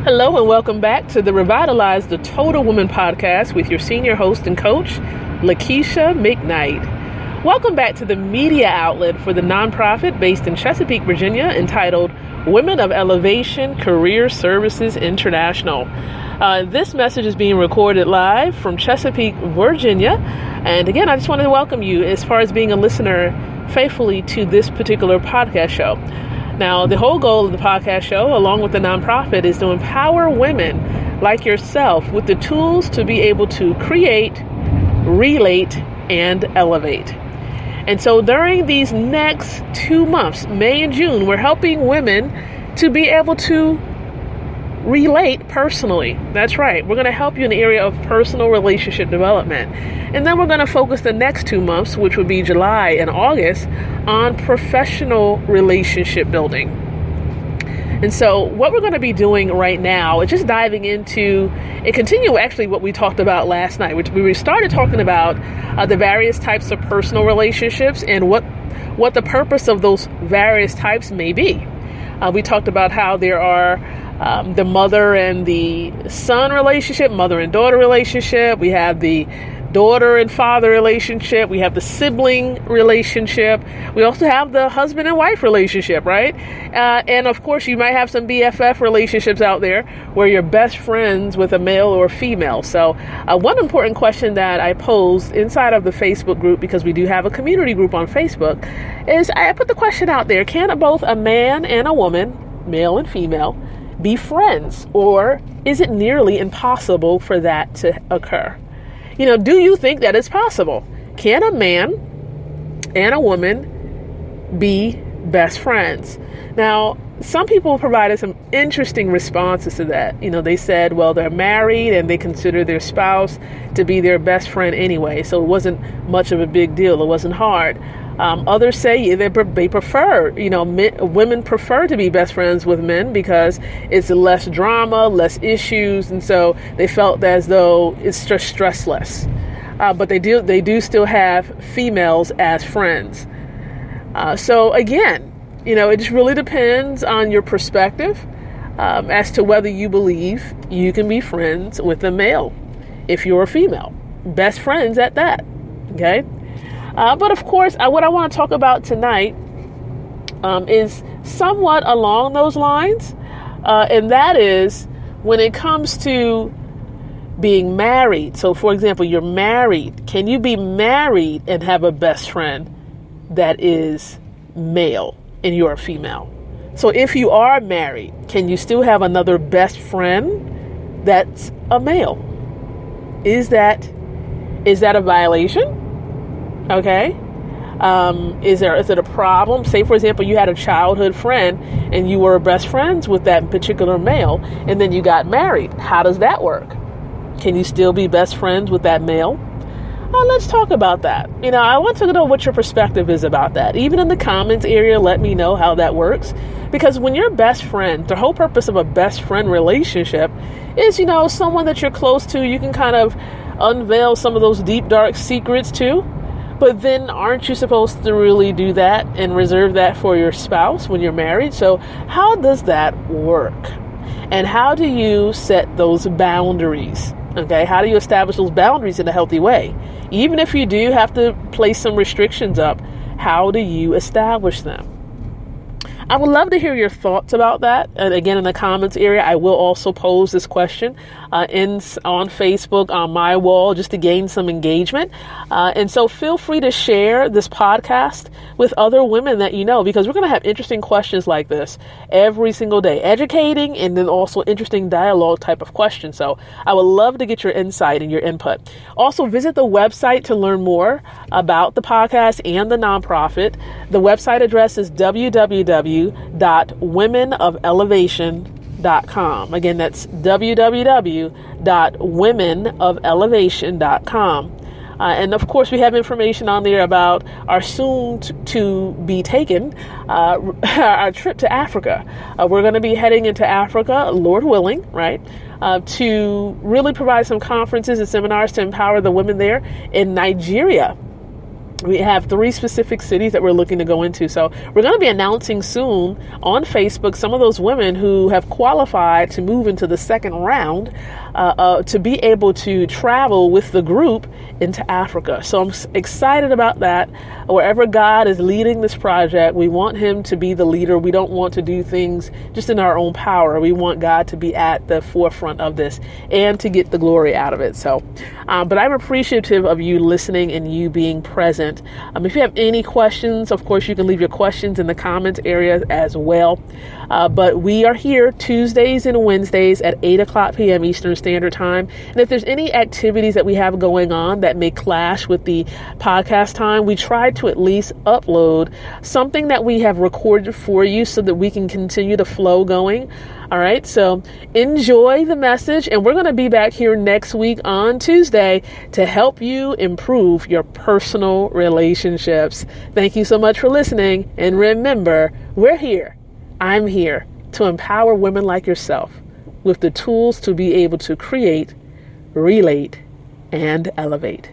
Hello and welcome back to the Revitalize the Total Woman podcast with your senior host and coach, Lakeisha McKnight. Welcome back to the media outlet for the nonprofit based in Chesapeake, Virginia, entitled Women of Elevation Career Services International. This message is being recorded live from Chesapeake, Virginia. And again, I just wanted to welcome you as far as being a listener faithfully to this particular podcast show. Now, the whole goal of the podcast show, along with the nonprofit, is to empower women like yourself with the tools to be able to create, relate, and elevate. And so during these next 2 months, May and June, we're helping women to be able to relate personally. That's right. We're going to help you in the area of personal relationship development. And then we're going to focus the next 2 months, which would be July and August, on professional relationship building. And so what we're going to be doing right now is just diving into and continue actually what we talked about last night, which we started talking about the various types of personal relationships and what the purpose of those various types may be. We talked about how there are the mother and the son relationship, mother and daughter relationship. We have the daughter and father relationship. We have the sibling relationship. We also have the husband and wife relationship, right? And of course, you might have some BFF relationships out there where you're best friends with a male or female. So one important question that I posed inside of the Facebook group, because we do have a community group on Facebook, is I put the question out there: can both a man and a woman, male and female, be friends, or is it nearly impossible for that to occur? You know, do you think that it's possible? Can a man and a woman be best friends? Now, some people provided some interesting responses to that. You know, they said, well, they're married and they consider their spouse to be their best friend anyway, so it wasn't much of a big deal. It wasn't hard. Others say they prefer, women prefer to be best friends with men because it's less drama, less issues. And so they felt as though it's just stressless. But they do still have females as friends. So again, it just really depends on your perspective as to whether you believe you can be friends with a male if you're a female. Best friends at that. Okay. But of course, what I want to talk about tonight is somewhat along those lines. And that is when it comes to being married. So, for example, you're married. Can you be married and have a best friend that is male and you're a female? So if you are married, can you still have another best friend that's a male? Is that a violation? Okay. Is it a problem? Say, for example, you had a childhood friend and you were best friends with that particular male, and then you got married. How does that work? Can you still be best friends with that male? Let's talk about that. I want to know what your perspective is about that. Even in the comments area, let me know how that works. Because when you're best friend, the whole purpose of a best friend relationship is, someone that you're close to, you can kind of unveil some of those deep, dark secrets to. But then aren't you supposed to really do that and reserve that for your spouse when you're married? So how does that work? And how do you set those boundaries? Okay, how do you establish those boundaries in a healthy way? Even if you do have to place some restrictions up, how do you establish them? I would love to hear your thoughts about that. And again, in the comments area, I will also pose this question on Facebook, on my wall, just to gain some engagement. And so feel free to share this podcast with other women that you know, because we're going to have interesting questions like this every single day, educating and then also interesting dialogue type of questions. So I would love to get your insight and your input. Also, visit the website to learn more about the podcast and the nonprofit. The website address is www.womenofelevation.com. Again, that's www.womenofelevation.com. And of course, we have information on there about our soon to be taken, our trip to Africa. We're going to be heading into Africa, Lord willing, right? To really provide some conferences and seminars to empower the women there in Nigeria. We have 3 specific cities that we're looking to go into. So we're going to be announcing soon on Facebook some of those women who have qualified to move into the second round to be able to travel with the group into Africa. So I'm excited about that. Wherever God is leading this project, we want him to be the leader. We don't want to do things just in our own power. We want God to be at the forefront of this and to get the glory out of it. So, but I'm appreciative of you listening and you being present. If you have any questions, of course, you can leave your questions in the comments area as well. But we are here Tuesdays and Wednesdays at 8 o'clock p.m. Eastern Standard Time. And if there's any activities that we have going on that may clash with the podcast time, we try to at least upload something that we have recorded for you so that we can continue the flow going. All right, so enjoy the message, and we're going to be back here next week on Tuesday to help you improve your personal relationships. Thank you so much for listening, and remember, we're here. I'm here to empower women like yourself with the tools to be able to create, relate, and elevate.